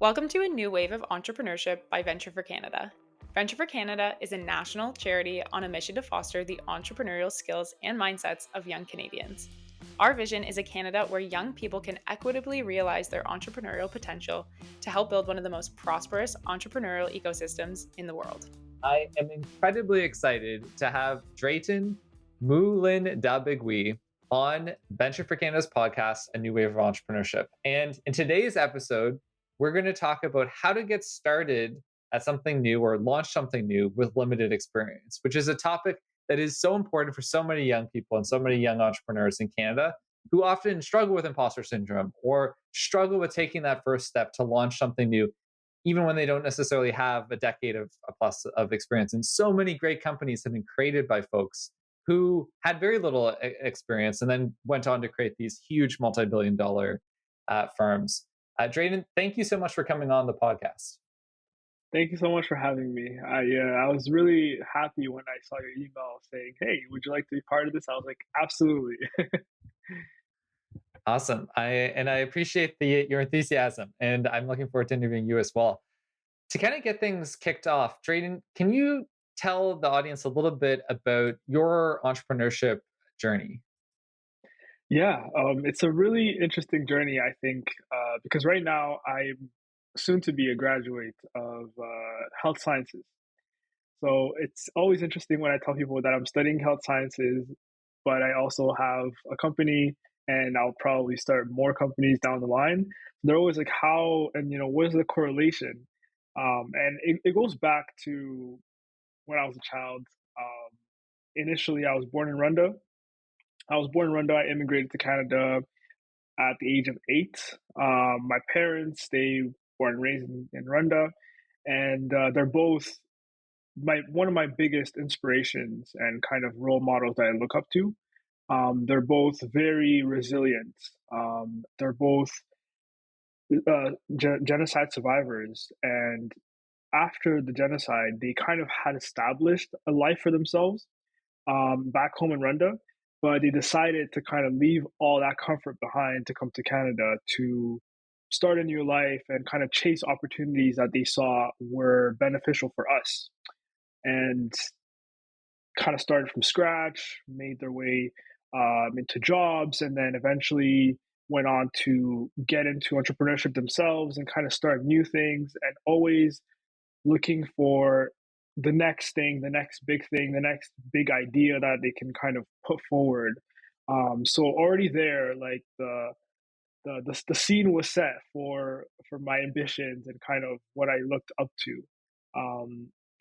Welcome to a new wave of entrepreneurship by Venture for Canada. Venture for Canada is a national charity on a mission to foster the entrepreneurial skills and mindsets of young Canadians. Our vision is a Canada where young people can equitably realize their entrepreneurial potential to help build one of the most prosperous entrepreneurial ecosystems in the world. I am incredibly excited to have Drayton Mulindabigwi on Venture for Canada's podcast, A New Wave of Entrepreneurship. And in today's episode, we're going to talk about how to get started at something new or launch something new with limited experience, which is a topic that is so important for so many young people and so many young entrepreneurs in Canada who often struggle with imposter syndrome or struggle with taking that first step to launch something new even when they don't necessarily have a decade of a plus of experience. And so many great companies have been created by folks who had very little experience and then went on to create these huge multi-billion dollar firms. Drayton, thank you so much for coming on the podcast. Thank you so much for having me. I was really happy when I saw your email saying, "Hey, would you like to be part of this?" I was like, "Absolutely." Awesome. I appreciate your enthusiasm, and I'm looking forward to interviewing you as well. To kind of get things kicked off, Drayton, can you tell the audience a little bit about your entrepreneurship journey? Yeah, it's a really interesting journey, I think, because right now I'm soon to be a graduate of health sciences. So it's always interesting when I tell people that I'm studying health sciences, but I also have a company and I'll probably start more companies down the line. They're always like, how, and what is the correlation? And it goes back to when I was a child. Initially, I was born in Rwanda. I immigrated to Canada at the age of 8. My parents, they were and raised in Rwanda, and they're both my one of my biggest inspirations and kind of role models that I look up to. They're both very resilient. They're both genocide survivors, and after the genocide, they kind of had established a life for themselves back home in Rwanda, but they decided to kind of leave all that comfort behind to come to Canada to start a new life and kind of chase opportunities that they saw were beneficial for us. And kind of started from scratch, made their way into jobs, and then eventually went on to get into entrepreneurship themselves and kind of start new things and always looking for the next thing, the next big idea that they can kind of put forward. So already there, like the scene was set for my ambitions and kind of what I looked up to.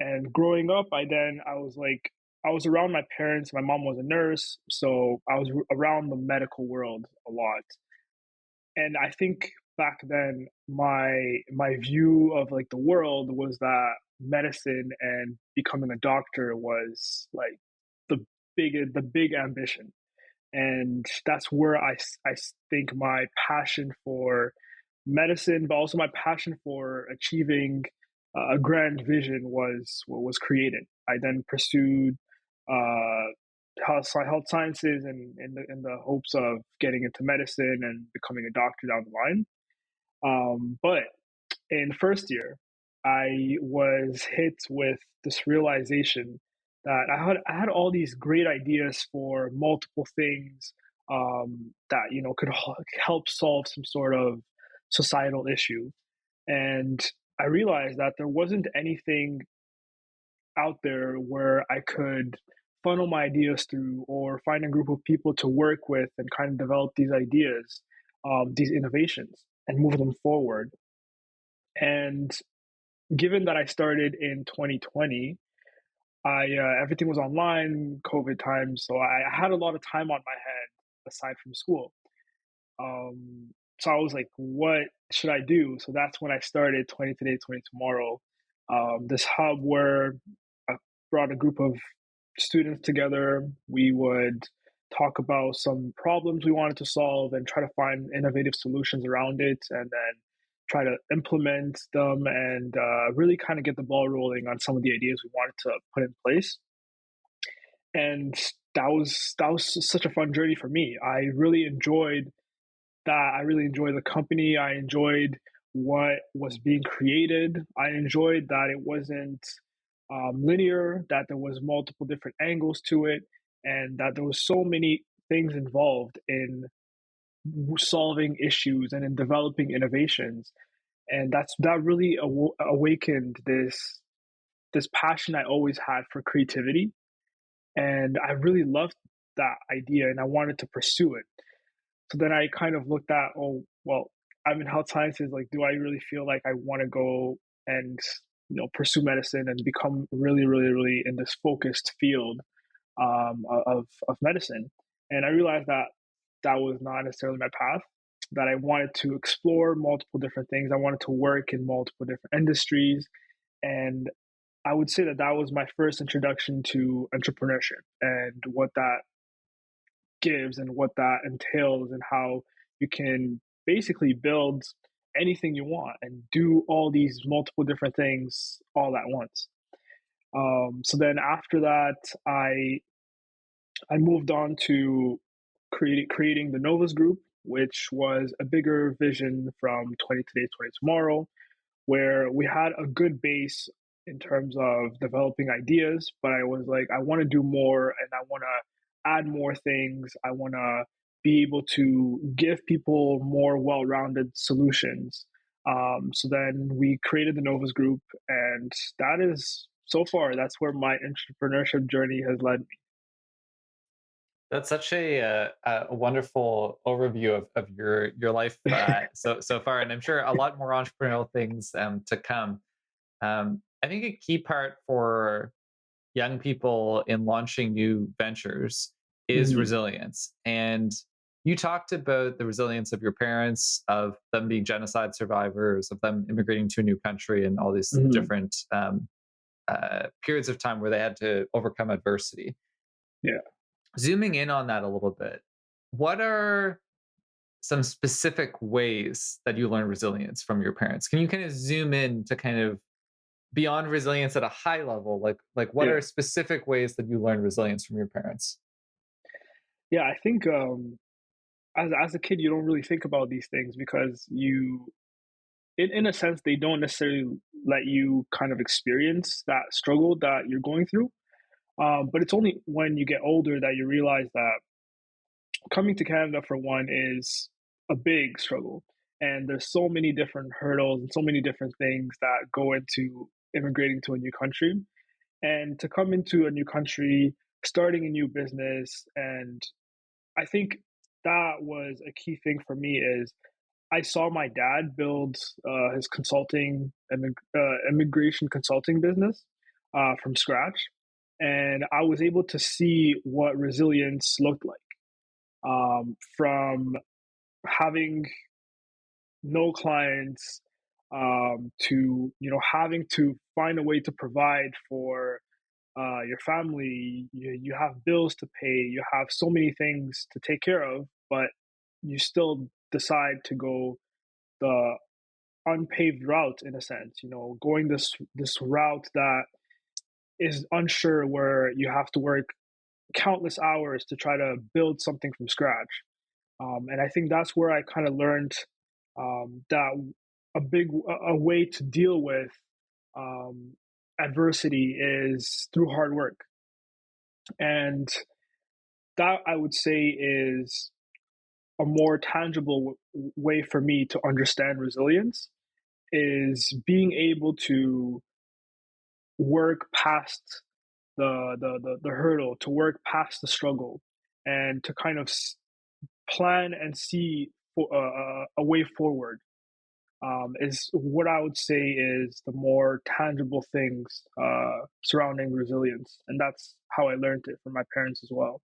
And growing up, I was like I was around my parents. My mom was a nurse, so I was around the medical world a lot. And I think back then my view of like the world was that medicine and becoming a doctor was like the the big ambition, and that's where I think my passion for medicine, but also my passion for achieving a grand vision was what was created. I then pursued uh, health sciences and in the hopes of getting into medicine and becoming a doctor down the line. But in first year, I was hit with this realization that I had all these great ideas for multiple things that could help solve some sort of societal issue, and I realized that there wasn't anything out there where I could funnel my ideas through or find a group of people to work with and kind of develop these ideas, these innovations, and move them forward. And given that I started in 2020, I everything was online, COVID times, so I had a lot of time on my hand aside from school. So I was like, what should I do? So that's when I started 20 Today, 20 Tomorrow, this hub where I brought a group of students together. We would talk about some problems we wanted to solve and try to find innovative solutions around it, and then try to implement them and really kind of get the ball rolling on some of the ideas we wanted to put in place. And that was such a fun journey for me. I really enjoyed that. I really enjoyed the company. I enjoyed what was being created. I enjoyed that it wasn't linear, that there was multiple different angles to it, and that there was so many things involved in solving issues and in developing innovations. And that really awakened this passion I always had for creativity, and I really loved that idea, and I wanted to pursue it. So then I kind of looked at, oh, well, I'm in health sciences. Like, do I really feel like I want to go and pursue medicine and become really, really, really in this focused field of medicine? And I realized that that was not necessarily my path. That I wanted to explore multiple different things. I wanted to work in multiple different industries, and I would say that that was my first introduction to entrepreneurship and what that gives and what that entails and how you can basically build anything you want and do all these multiple different things all at once. So then after that, I moved on to creating the Novas Group, which was a bigger vision from 20 Today, 20 Tomorrow, where we had a good base in terms of developing ideas, but I was like, I want to do more and I want to add more things. I want to be able to give people more well rounded solutions. So then we created the Novas Group, and that is so far, that's where my entrepreneurship journey has led me. That's such a wonderful overview of your life so far, and I'm sure a lot more entrepreneurial things to come. I think a key part for young people in launching new ventures is Mhm. resilience. And you talked about the resilience of your parents, of them being genocide survivors, of them immigrating to a new country, and all these Mhm. different periods of time where they had to overcome adversity. Yeah. Zooming in on that a little bit, what are some specific ways that you learn resilience from your parents? Can you kind of zoom in to kind of beyond resilience at a high level? Like what Yeah. are specific ways that you learn resilience from your parents? Yeah. I think as a kid, you don't really think about these things because in a sense, they don't necessarily let you kind of experience that struggle that you're going through. But it's only when you get older that you realize that coming to Canada, for one, is a big struggle. And there's so many different hurdles and so many different things that go into immigrating to a new country. And to come into a new country, starting a new business, and I think that was a key thing for me is I saw my dad build his immigration consulting business from scratch, and I was able to see what resilience looked like from having no clients to having to find a way to provide for your family. You have bills to pay. You have so many things to take care of, but you still decide to go the unpaved route in a sense. Going this route that is unsure, where you have to work countless hours to try to build something from scratch. And I think that's where I kind of learned that a way to deal with um, adversity is through hard work. And that I would say is a more tangible way for me to understand resilience is being able to work past the hurdle, to work past the struggle, and to kind of plan and see a way forward. Is what I would say is the more tangible things surrounding resilience, and that's how I learned it from my parents as well.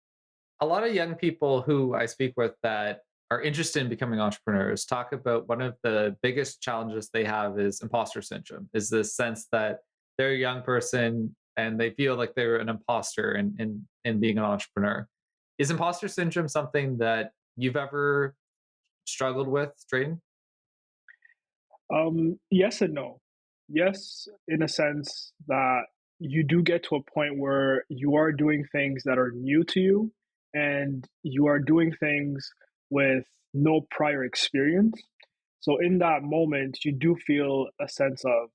A lot of young people who I speak with that are interested in becoming entrepreneurs talk about one of the biggest challenges they have is imposter syndrome, is this sense that they're a young person and they feel like they're an imposter in being an entrepreneur. Is imposter syndrome something that you've ever struggled with, Drayton? Yes and no. Yes, in a sense that you do get to a point where you are doing things that are new to you, and you are doing things with no prior experience. So in that moment, you do feel a sense of,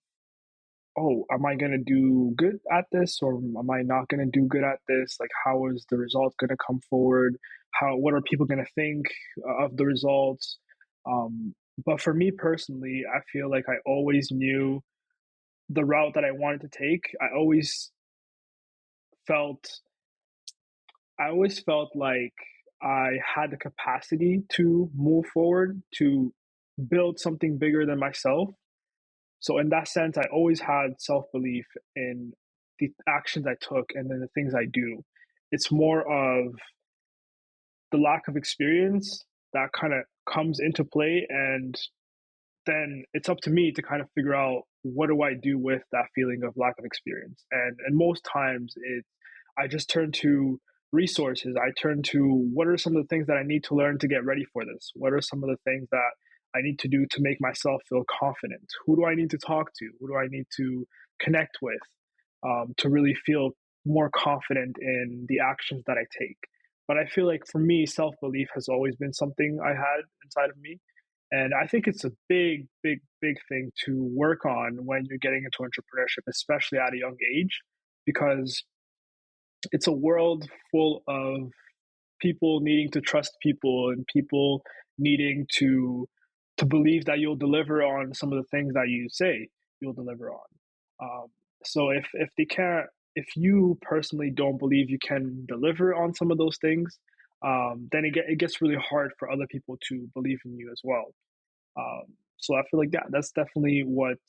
oh, am I going to do good at this, or am I not going to do good at this? Like, how is the result going to come forward? What are people going to think of the results? But for me personally, I feel like I always knew the route that I wanted to take. Felt, I always felt like I had the capacity to move forward, to build something bigger than myself. So in that sense, I always had self-belief in the actions I took and then the things I do. It's more of the lack of experience that kind of comes into play, and then it's up to me to kind of figure out what do I do with that feeling of lack of experience. And most times I just turn to resources. I turn to what are some of the things that I need to learn to get ready for this? What are some of the things that I need to do to make myself feel confident? Who do I need to talk to? Who do I need to connect with to really feel more confident in the actions that I take? But I feel like for me, self belief has always been something I had inside of me. And I think it's a big, big, big thing to work on when you're getting into entrepreneurship, especially at a young age, because it's a world full of people needing to trust people and people needing to believe that you'll deliver on some of the things that you say you'll deliver on. Um, so if they can't, if you personally don't believe you can deliver on some of those things, then it gets really hard for other people to believe in you as well. So I feel like that's definitely what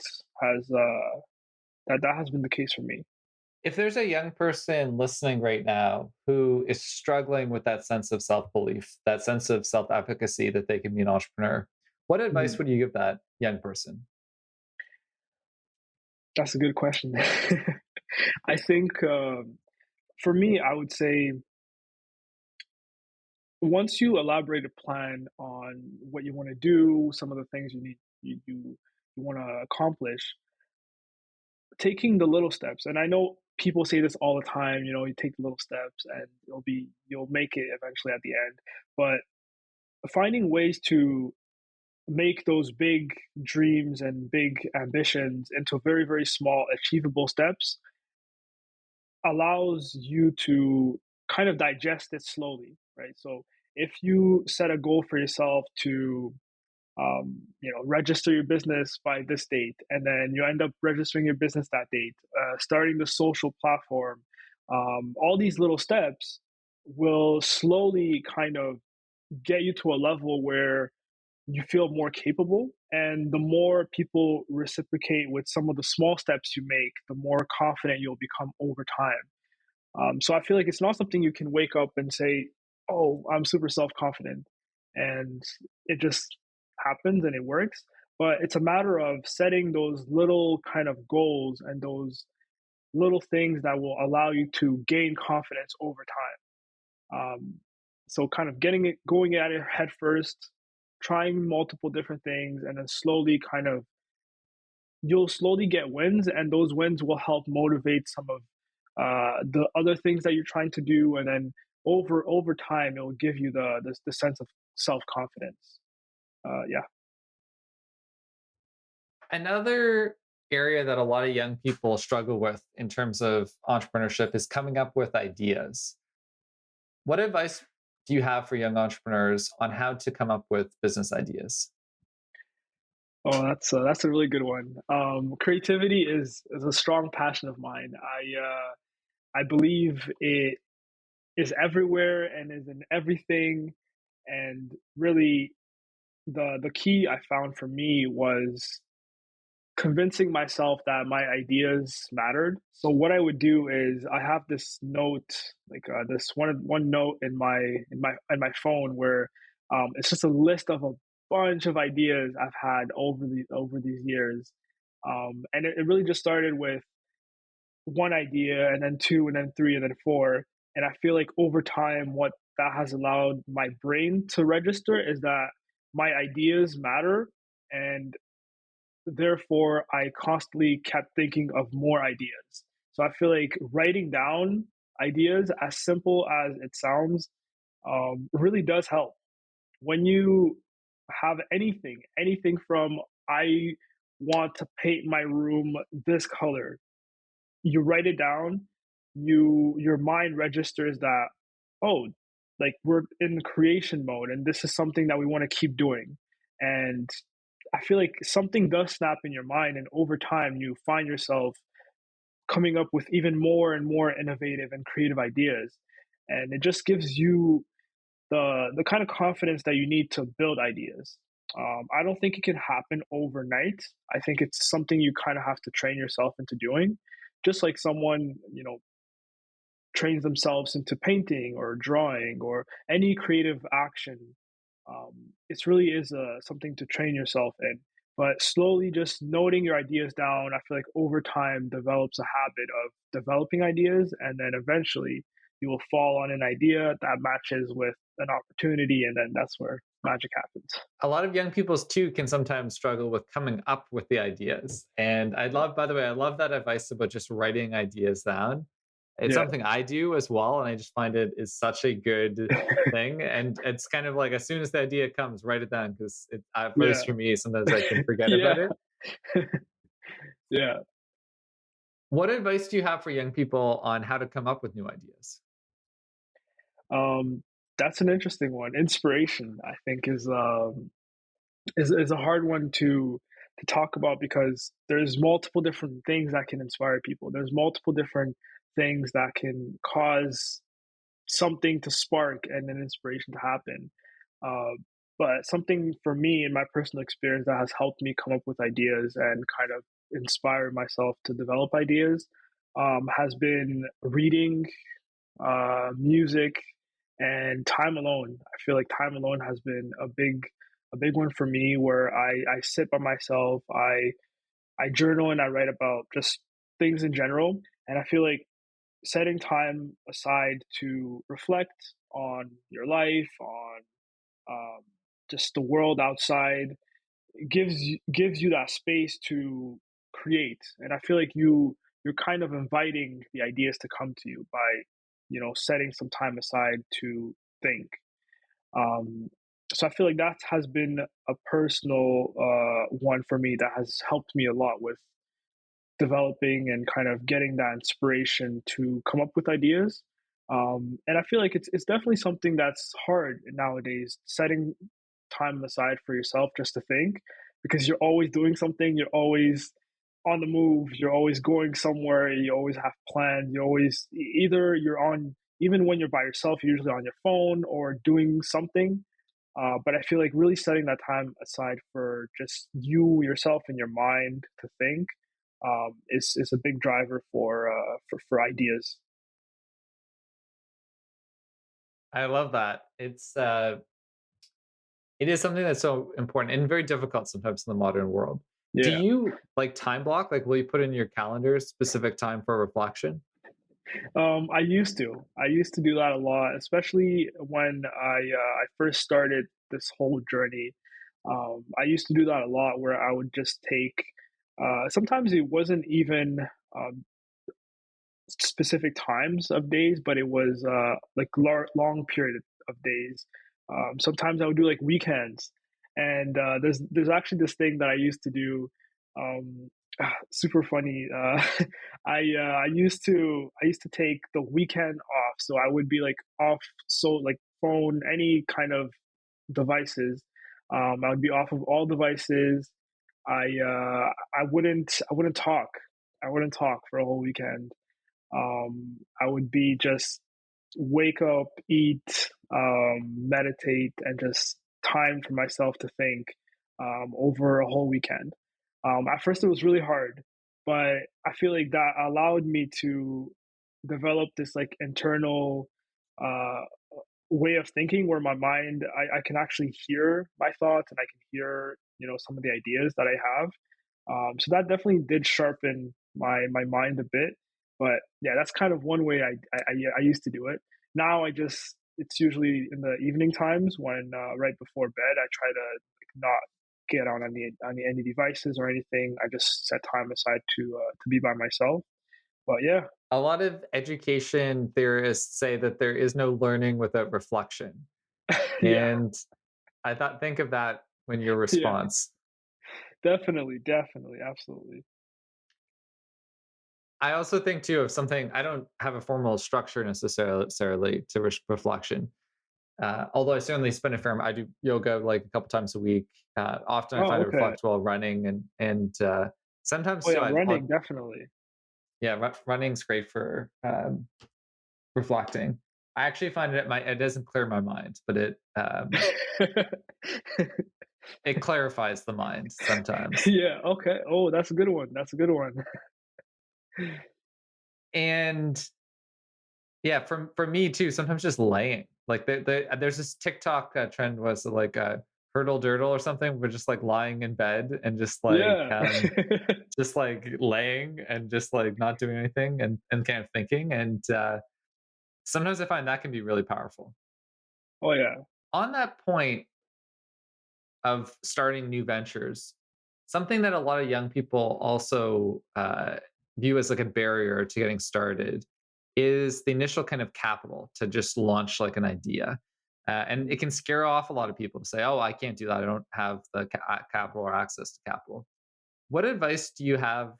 has that has been the case for me. If there's a young person listening right now who is struggling with that sense of self belief, that sense of self efficacy that they can be an entrepreneur, what advice Mhm. would you give that young person? That's a good question. I think for me, I would say once you elaborate a plan on what you want to do, some of the things you want to accomplish, taking the little steps. And I know people say this all the time. You know, you take the little steps, and you'll make it eventually at the end. But finding ways to make those big dreams and big ambitions into very, very small, achievable steps allows you to kind of digest it slowly, right? So if you set a goal for yourself to, register your business by this date, and then you end up registering your business that date, starting the social platform, all these little steps will slowly kind of get you to a level where you feel more capable. And the more people reciprocate with some of the small steps you make, the more confident you'll become over time. So I feel like it's not something you can wake up and say, "Oh, I'm super self confident," and it just happens and it works. But it's a matter of setting those little kind of goals and those little things that will allow you to gain confidence over time. So kind of going at it head first, trying multiple different things, and then slowly kind of you'll slowly get wins, and those wins will help motivate some of the other things that you're trying to do, and then over time, it will give you the sense of self confidence. Yeah. Another area that a lot of young people struggle with in terms of entrepreneurship is coming up with ideas. What advice do you have for young entrepreneurs on how to come up with business ideas? Oh, that's a really good one. Creativity is a strong passion of mine. I believe it is everywhere and is in everything, and really the key I found for me was convincing myself that my ideas mattered. So what I would do is I have this note, like this one note in my phone where it's just a list of a bunch of ideas I've had over these years, and it really just started with one idea, and then two, and then three, and then four. And I feel like over time, what that has allowed my brain to register is that my ideas matter, and therefore I constantly kept thinking of more ideas. So I feel like writing down ideas, as simple as it sounds, really does help. When you have anything from I want to paint my room this color. You write it down, your mind registers that, oh, like we're in creation mode and this is something that we want to keep doing. And I feel like something does snap in your mind, and over time you find yourself coming up with even more and more innovative and creative ideas. And it just gives you the kind of confidence that you need to build ideas. I don't think it can happen overnight. I think it's something you kind of have to train yourself into doing, just like someone trains themselves into painting or drawing or any creative action. It really is something to train yourself in. But slowly, just noting your ideas down, I feel like over time develops a habit of developing ideas, and then eventually you will fall on an idea that matches with an opportunity, and then that's where magic happens. A lot of young people too can sometimes struggle with coming up with the ideas. And I love, by the way, I love that advice about just writing ideas down. It's Yeah, something I do as well, and I just find it is such a good thing. And it's kind of like as soon as the idea comes, write it down because at yeah, least for me, sometimes I can forget yeah, about it. yeah. What advice do you have for young people on how to come up with new ideas? Um, that's an interesting one. Inspiration, I think, is a hard one to talk about because there's multiple different things that can inspire people. There's multiple different things that can cause something to spark and an inspiration to happen. Uh, but something for me in my personal experience that has helped me come up with ideas and kind of inspire myself to develop ideas has been reading, music, and time alone. I feel like time alone has been a big one for me where I sit by myself, I journal and I write about just things in general. And I feel like setting time aside to reflect on your life, on um, just the world outside, gives you that space to create. And I feel like you're kind of inviting the ideas to come to you by setting some time aside to think. Um, so I feel like that has been a personal one for me that has helped me a lot with developing and kind of getting that inspiration to come up with ideas. And I feel like it's definitely something that's hard nowadays, setting time aside for yourself just to think, because you're always doing something, you're always on the move, you're always going somewhere, you always have plans, you always either you're on, even when you're by yourself, you're usually on your phone or doing something. But I feel like really setting that time aside for just you, yourself, and your mind to think is a big driver for ideas. I love that. It is something that's so important and very difficult sometimes in the modern world. Do Yeah. you like time block? Like, will you put in your calendar specific time for reflection? I used to do that a lot, especially when I first started this whole journey. I used to do that a lot, where I would just take. Sometimes it wasn't even um, specific times of days, but it was like long period of days. Sometimes I would do like weekends, and there's actually this thing that I used to do. Um, Super funny. I used to take the weekend off, so I would be like off, so like phone, any kind of devices. I would be off of all devices. I wouldn't talk. I wouldn't talk for a whole weekend. I would be just wake up, eat, meditate, and just time for myself to think over a whole weekend. At first, it was really hard, but I feel like that allowed me to develop this like internal uh, way of thinking where my mind, I can actually hear my thoughts and I can hear some of the ideas that I have. So that definitely did sharpen my mind a bit. But yeah, that's kind of one way I used to do it. Now I just, it's usually in the evening times when right before bed I try to like, not get on any devices or anything. I just set time aside to be by myself. But yeah, A lot of education theorists say that there is no learning without reflection. yeah, And think of that when your Yeah, response. definitely, definitely, absolutely. I also think too of something. I don't have a formal structure necessarily to reflection. Although I certainly spend a fair amount. I do yoga like a couple times a week. Often I Oh, find I okay. reflect while running, and Oh sometimes yeah, too. running, definitely. Yeah, running's great for reflecting. I actually find it doesn't clear my mind, but it clarifies the mind sometimes. Yeah, okay. Oh, that's a good one. That's a good one. And yeah, for me too, sometimes just laying. Like there's this TikTok trend was like hurdle durdle or something. We're just like lying in bed and Yeah. just like laying and just like not doing anything and kind of thinking. And sometimes I find that can be really powerful. Oh yeah. On that point of starting new ventures, something that a lot of young people also view as like a barrier to getting started is the initial kind of capital to just launch like an idea. And it can scare off a lot of people to say, oh, I can't do that. I don't have the capital or access to capital. What advice do you have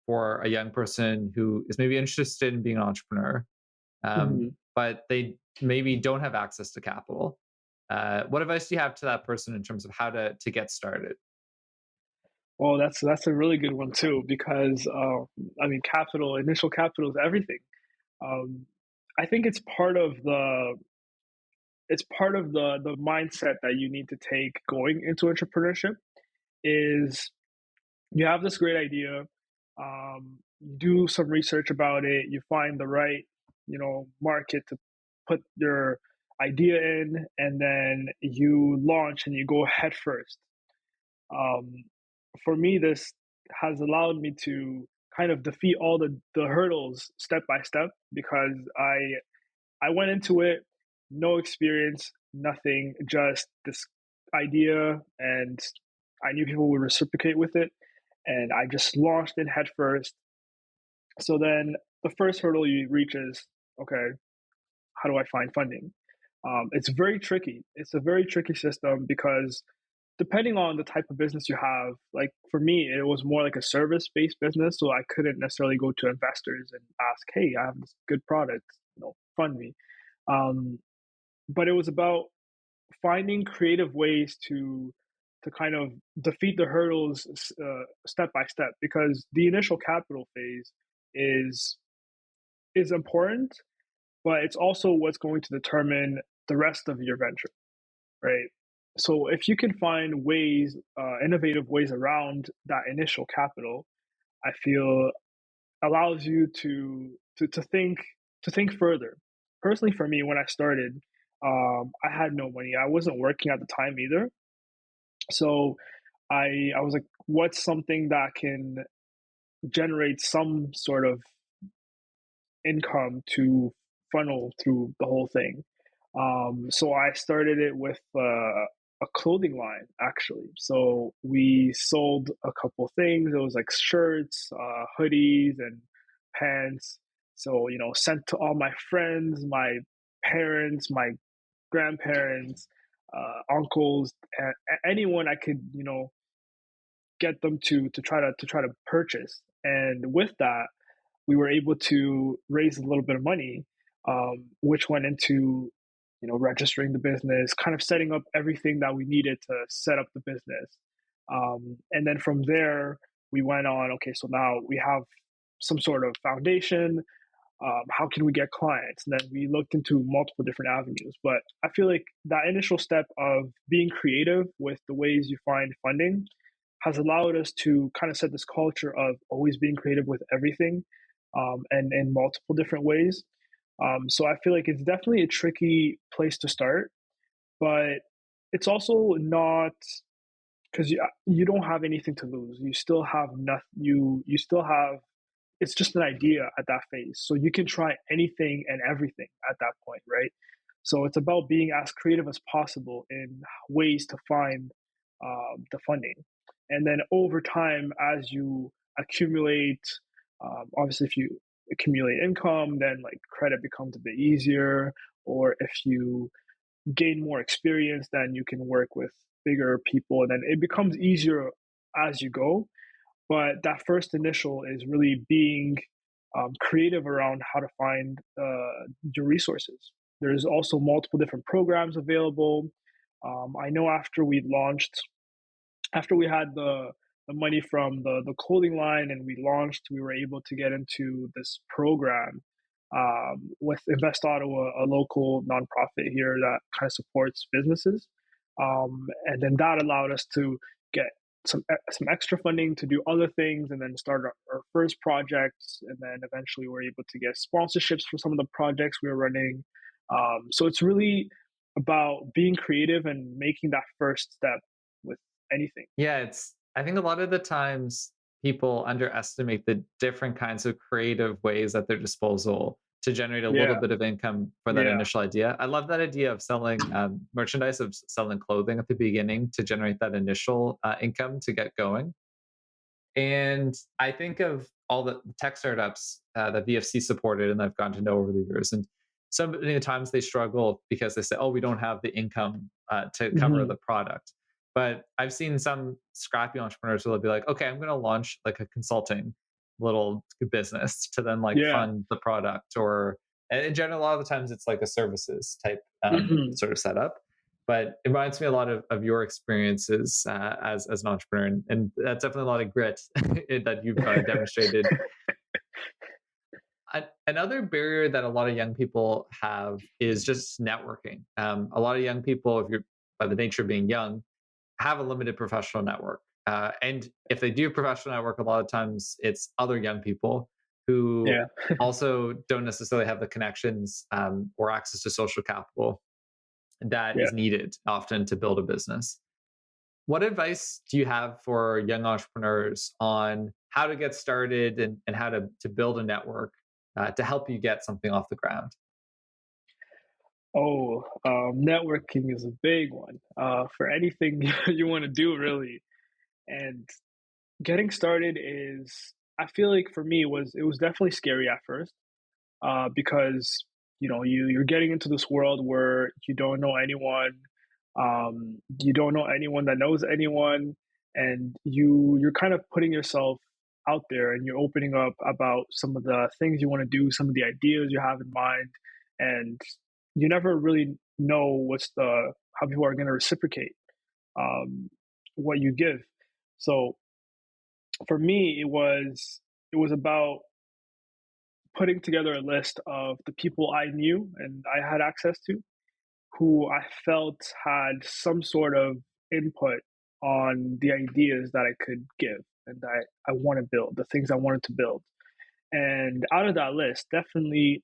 for a young person who is maybe interested in being an entrepreneur, Mhm. but they maybe don't have access to capital? What advice do you have to that person in terms of how to get started? Well, that's a really good one too because, I mean, initial capital is everything. Um, I think it's part of the mindset that you need to take going into entrepreneurship is you have this great idea, you do some research about it, you find the right, market to put your idea in, and then you launch and you go head first. Um, for me, this has allowed me to kind of defeat all the hurdles step by step because I went into it, no experience, nothing, just this idea, and I knew people would reciprocate with it, and I just launched it head first. So then the first hurdle you reach is, okay, how do I find funding? It's very tricky. It's a very tricky system because depending on the type of business you have, like for me, it was more like a service based business. So I couldn't necessarily go to investors and ask, hey, I have this good product, fund me. Um, but it was about finding creative ways to kind of defeat the hurdles step by step because the initial capital phase is is important, but it's also what's going to determine the rest of your venture, right? So if you can find ways, innovative ways around that initial capital, I feel allows you to think further. Personally, for me, when I started, I had no money. I wasn't working at the time either, so I was like, what's something that can generate some sort of income to funnel through the whole thing. So I started it with a clothing line, actually. So we sold a couple things. It was like shirts, hoodies, and pants. So, sent to all my friends, my parents, my grandparents, uncles, and anyone I could, get them to try to purchase. And with that, we were able to raise a little bit of money, which went into registering the business, kind of setting up everything that we needed to set up the business. And then from there, we went on. Okay, so now we have some sort of foundation. How can we get clients? And then we looked into multiple different avenues. But I feel like that initial step of being creative with the ways you find funding has allowed us to kind of set this culture of always being creative with everything, and in multiple different ways. So I feel like it's definitely a tricky place to start, but it's also not because you don't have anything to lose. You still have nothing. You still have, it's just an idea at that phase. So you can try anything and everything at that point, right? So it's about being as creative as possible in ways to find the funding. And then over time, as you accumulate, obviously, if you accumulate income, then like credit becomes a bit easier. Or if you gain more experience, then you can work with bigger people, and then it becomes easier as you go. But that first initial is really being creative around how to find your resources. There's also multiple different programs available. I know after we had the money from the clothing line and we launched, we were able to get into this program with Invest Ottawa, a local nonprofit here that kind of supports businesses. And then that allowed us to get some extra funding to do other things, and then start our first projects, and then eventually we're able to get sponsorships for some of the projects we were running. So it's really about being creative and making that first step with anything. Yeah, I think a lot of the times people underestimate the different kinds of creative ways at their disposal to generate a little Yeah, bit of income for that yeah, initial idea. I love that idea of selling merchandise, of selling clothing at the beginning to generate that initial income to get going. And I think of all the tech startups that VFC supported and I've gotten to know over the years. And so many times they struggle because they say, oh, we don't have the income to cover hmm the product. But I've seen some scrappy entrepreneurs who will be like, okay, I'm going to launch like a consulting little business to then like yeah, fund the product. Or and in general, a lot of the times it's like a services type hmm sort of setup. But it reminds me a lot of your experiences as an entrepreneur, and that's definitely a lot of grit that you've demonstrated. Another barrier that a lot of young people have is just networking. A lot of young people, if you're by the nature of being young, have a limited professional network. And if they do professional network, a lot of times it's other young people who yeah. also don't necessarily have the connections or access to social capital that Yeah. is needed often to build a business. What advice do you have for young entrepreneurs on how to get started and how to build a network to help you get something off the ground? Oh, networking is a big one for anything you want to do, really. And getting started is, I feel like for me, it was definitely scary at first, because you're getting into this world where you don't know anyone, you don't know anyone that knows anyone, and you're kind of putting yourself out there, and you're opening up about some of the things you want to do, some of the ideas you have in mind, and you never really know how people are going to reciprocate um, what you give. So for me, it was about putting together a list of the people I knew and I had access to, who I felt had some sort of input on the ideas that I could give and that I want to build, the things I wanted to build. And out of that list, definitely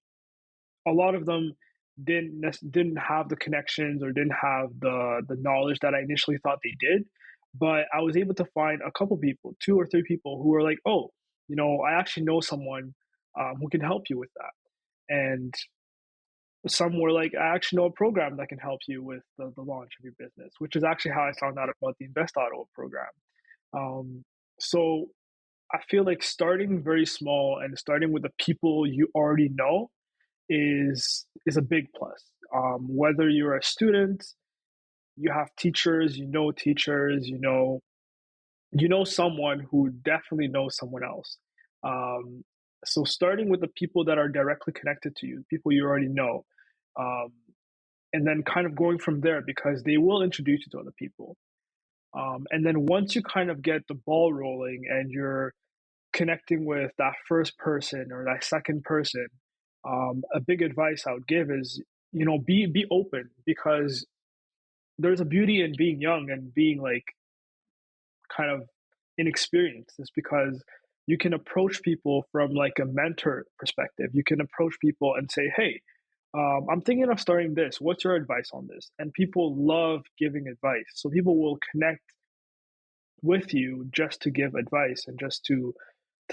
a lot of them didn't have the connections or didn't have the knowledge that I initially thought they did. But I was able to find a couple people, two or three people, who were like, "Oh, I actually know someone who can help you with that." And some were like, "I actually know a program that can help you with the launch of your business," which is actually how I found out about the Invest Auto program. Um, so I feel like starting very small and starting with the people you already know is a big plus. Whether you're a student, you have teachers, you know someone who definitely knows someone else. Um, so starting with the people that are directly connected to you, people you already know, um, and then kind of going from there, because they will introduce you to other people. And then once you kind of get the ball rolling and you're connecting with that first person or that second person, a big advice I would give is, be open, because there's a beauty in being young and being like kind of inexperienced. Is because you can approach people from like a mentor perspective. You can approach people and say, "Hey, I'm thinking of starting this. What's your advice on this?" And people love giving advice, so people will connect with you just to give advice and just to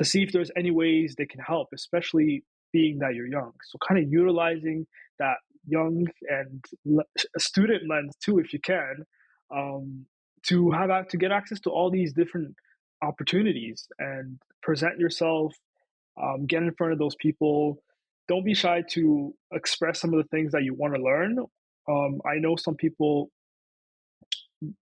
see if there's any ways they can help, especially being that you're young. So kind of utilizing that young and student lens too, if you can, um, to get access to all these different opportunities and present yourself, get in front of those people. Don't be shy to express some of the things that you want to learn. I know some people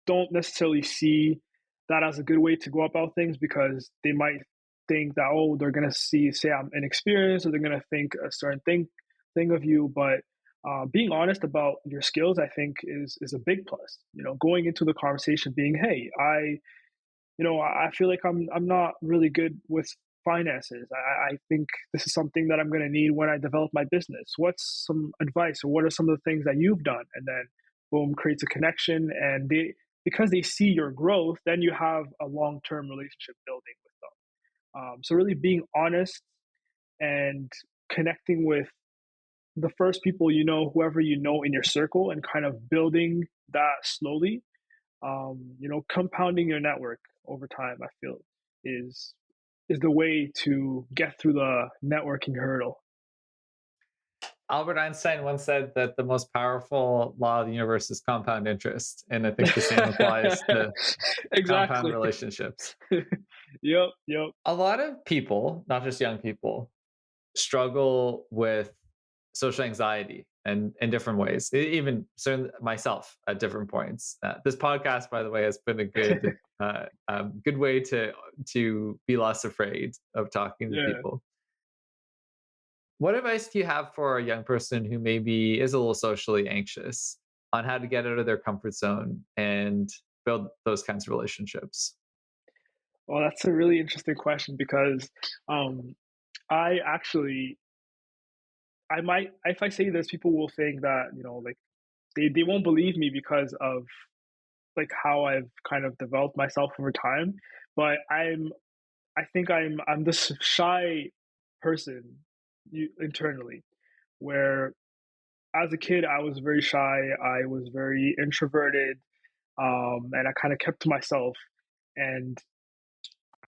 don't necessarily see that as a good way to go about things, because they might think that, oh, they're gonna say I'm inexperienced, or they're gonna think a certain thing of you. But being honest about your skills, I think, is a big plus. Going into the conversation being, hey, I feel like I'm not really good with finances. I think this is something that I'm going to need when I develop my business. What's some advice, or what are some of the things that you've done? And then, boom, creates a connection. And because they see your growth, then you have a long-term relationship building with them. So really being honest and connecting with the first people whoever in your circle, and kind of building that slowly, compounding your network over time, I feel, is the way to get through the networking hurdle. Albert Einstein once said that the most powerful law of the universe is compound interest. And I think the same applies to compound Exactly. relationships. Yep. A lot of people, not just young people, struggle with social anxiety and in different ways. Even certainly myself at different points. This podcast, by the way, has been a good way to be less afraid of talking to Yeah. people. What advice do you have for a young person who maybe is a little socially anxious on how to get out of their comfort zone and build those kinds of relationships? Well, that's a really interesting question, because I actually, I might, if I say this, people will think that, like, they won't believe me because of like how I've kind of developed myself over time. But I think I'm this shy person, internally, where as a kid I was very shy, I was very introverted, and I kind of kept to myself. And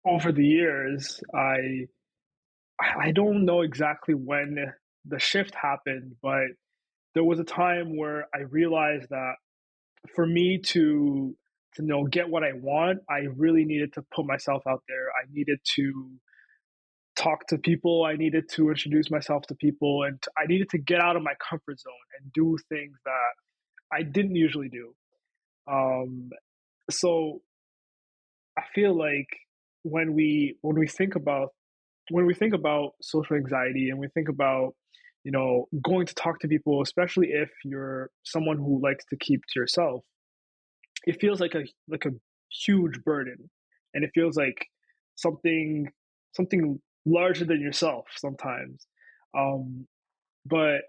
over the years, I don't know exactly when the shift happened, but there was a time where I realized that for me to get what I want, I really needed to put myself out there. I needed to talk to people. I needed to introduce myself to people, and I needed to get out of my comfort zone and do things that I didn't usually do. Um, so I feel like when we think about social anxiety, and we think about going to talk to people, especially if you're someone who likes to keep to yourself, it feels like a huge burden, and it feels like something something larger than yourself sometimes. Um, but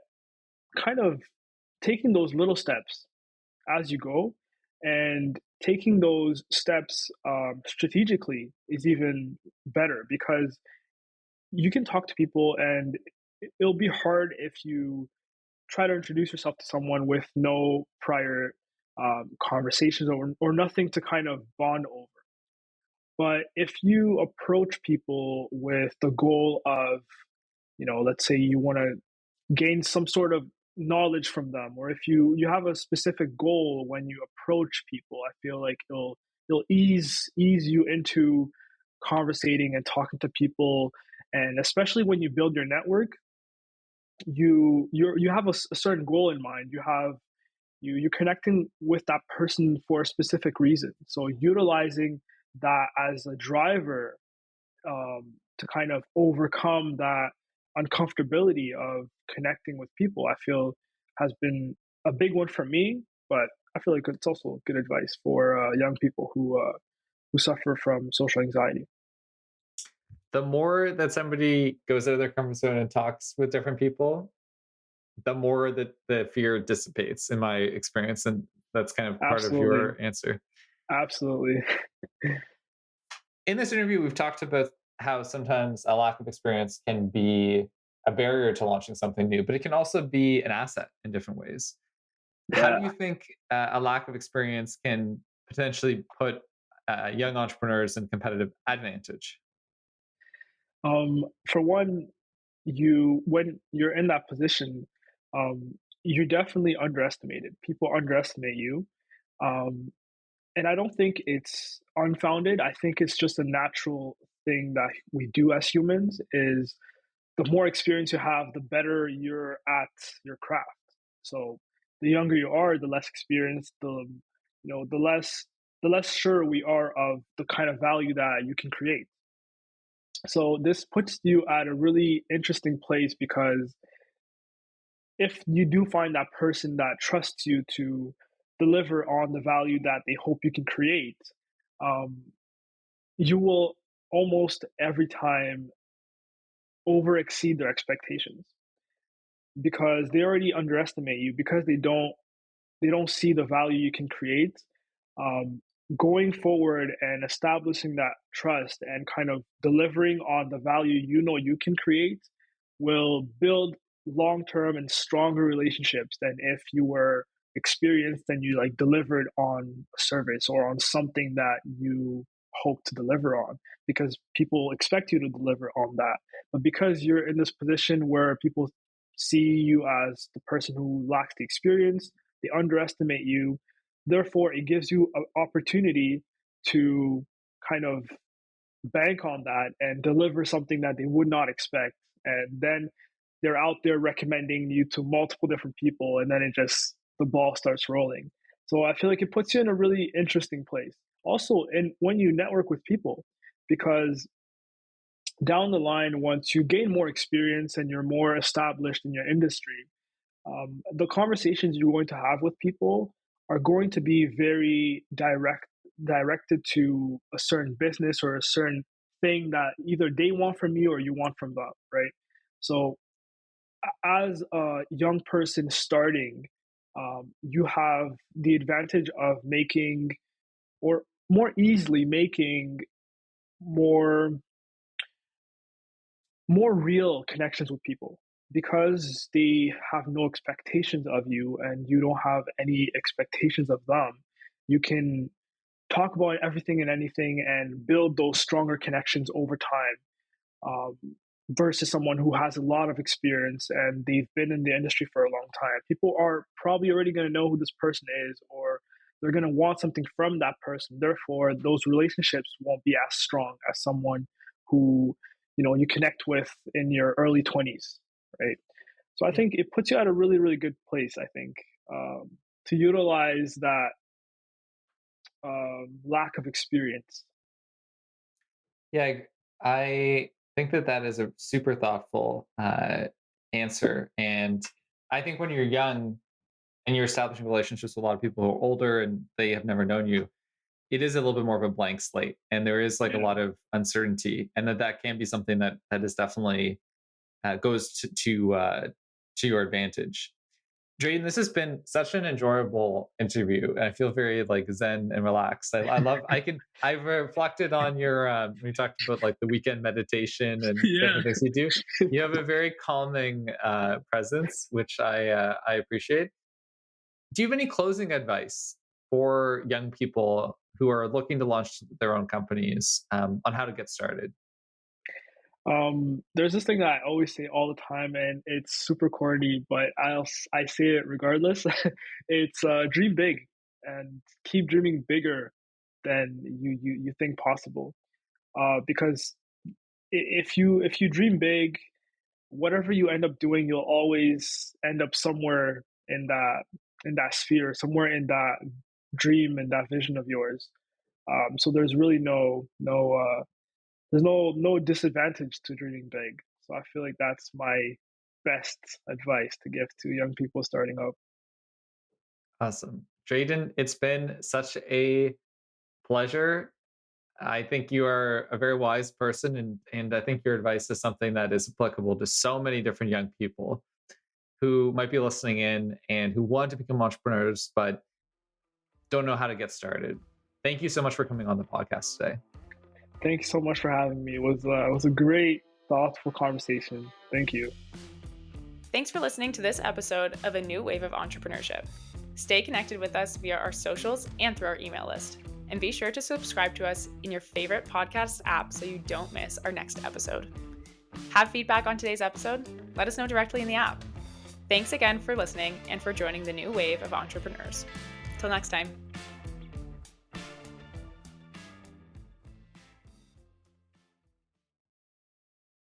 kind of taking those little steps as you go, and taking those steps strategically, is even better, because you can talk to people, and it'll be hard if you try to introduce yourself to someone with no prior conversations, or nothing to kind of bond over. But if you approach people with the goal of, let's say you want to gain some sort of knowledge from them, or if you have a specific goal when you approach people, I feel like it'll ease you into conversating and talking to people. And especially when you build your network, you have a certain goal in mind. You're connecting with that person for a specific reason, so utilizing that as a driver, to kind of overcome that uncomfortability of connecting with people, I feel has been a big one for me. But I feel like it's also good advice for young people who suffer from social anxiety. The more that somebody goes out of their comfort zone and talks with different people, the more that the fear dissipates, in my experience. And that's kind of part of Absolutely. your answer. Absolutely. In this interview, we've talked about how sometimes a lack of experience can be a barrier to launching something new, but it can also be an asset in different ways. How do Yeah. you think a lack of experience can potentially put young entrepreneurs in competitive advantage? For one, when you're in that position, you're definitely underestimated. People underestimate you. Um, and I don't think it's unfounded. I think it's just a natural thing that we do as humans. Is the more experience you have, the better you're at your craft. So the younger you are, the less experience, the less the less sure we are of the kind of value that you can create. So this puts you at a really interesting place, because if you do find that person that trusts you to deliver on the value that they hope you can create, um, you will almost every time over exceed their expectations, because they already underestimate you, because they don't see the value you can create. um, Going forward and establishing that trust and kind of delivering on the value you can create will build long-term and stronger relationships than if you were experienced and you like delivered on a service or on something that you hope to deliver on, because people expect you to deliver on that. But because you're in this position where people see you as the person who lacks the experience, they underestimate you. Therefore, it gives you an opportunity to kind of bank on that and deliver something that they would not expect. And then they're out there recommending you to multiple different people, and then the ball starts rolling. So I feel like it puts you in a really interesting place. Also, and when you network with people, because down the line, once you gain more experience and you're more established in your industry, the conversations you're going to have with people are going to be very directed to a certain business or a certain thing that either they want from you or you want from them, right? So as a young person starting, you have the advantage of making, or more easily making, more more real connections with people, because they have no expectations of you and you don't have any expectations of them. You can talk about everything and anything and build those stronger connections over time, um, versus someone who has a lot of experience and they've been in the industry for a long time. People are probably already going to know who this person is, or they're going to want something from that person. Therefore, those relationships won't be as strong as someone who you connect with in your early 20s, right? So I think it puts you at a really, really good place, I think, to utilize that lack of experience. Yeah, I think that that is a super thoughtful answer. And I think when you're young and you're establishing relationships with a lot of people who are older and they have never known you, it is a little bit more of a blank slate, and there is like a Yeah. lot of uncertainty, and that can be something that is definitely goes to your advantage. Drayton, this has been such an enjoyable interview, and I feel very like zen and relaxed. I love. I've reflected on your. We talked about like the weekend meditation and Yeah. different things you do. You have a very calming presence, which I appreciate. Do you have any closing advice for young people who are looking to launch their own companies on how to get started? There's this thing that I always say all the time, and it's super corny, but I say it regardless. It's dream big and keep dreaming bigger than you think possible. Because if you dream big, whatever you end up doing, you'll always end up somewhere in that sphere, somewhere in that dream and that vision of yours. So there's really no disadvantage to dreaming big. So I feel like that's my best advice to give to young people starting up. Awesome. Drayden, it's been such a pleasure. I think you are a very wise person, and I think your advice is something that is applicable to so many different young people who might be listening in and who want to become entrepreneurs but don't know how to get started. Thank you so much for coming on the podcast today. Thanks so much for having me. It was a great, thoughtful conversation. Thank you. Thanks for listening to this episode of A New Wave of Entrepreneurship. Stay connected with us via our socials and through our email list. And be sure to subscribe to us in your favorite podcast app so you don't miss our next episode. Have feedback on today's episode? Let us know directly in the app. Thanks again for listening and for joining the new wave of entrepreneurs. Till next time.